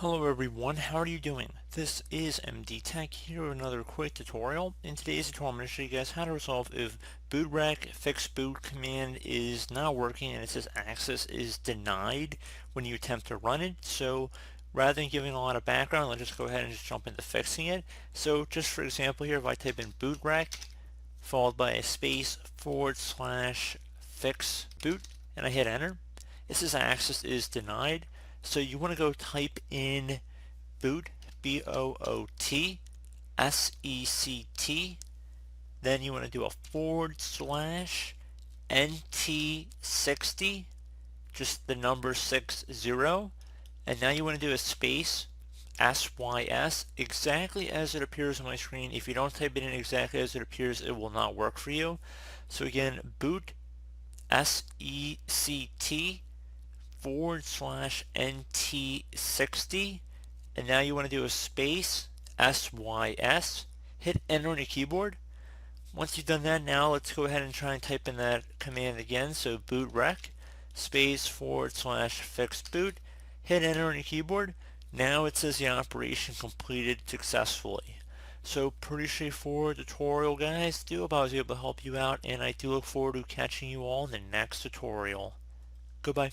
Hello everyone, how are you doing? This is MD Tech here with another quick tutorial. In today's tutorial I'm going to show you guys how to resolve if bootrec fix boot command is not working and it says access is denied when you attempt to run it. So rather than giving a lot of background, let's just go ahead and just jump into fixing it. So just for example here, if I type in bootrec followed by a space /fix boot and I hit enter, it says access is denied. So you want to go type in boot, BOOTSECT, then you want to do a /NT60, just the number 60, and now you want to do a space SYS, exactly as it appears on my screen. If you don't type it in exactly as it appears, it will not work for you. So again, boot SECT /NT60, and now you want to do a space SYS, hit enter on your keyboard. Once you've done that, now let's go ahead and try and type in that command again. So bootrec space /fix boot, hit enter on your keyboard. Now it says the operation completed successfully. So pretty straightforward tutorial, guys. I hope I was able to help you out, and I do look forward to catching you all in the next tutorial. Goodbye.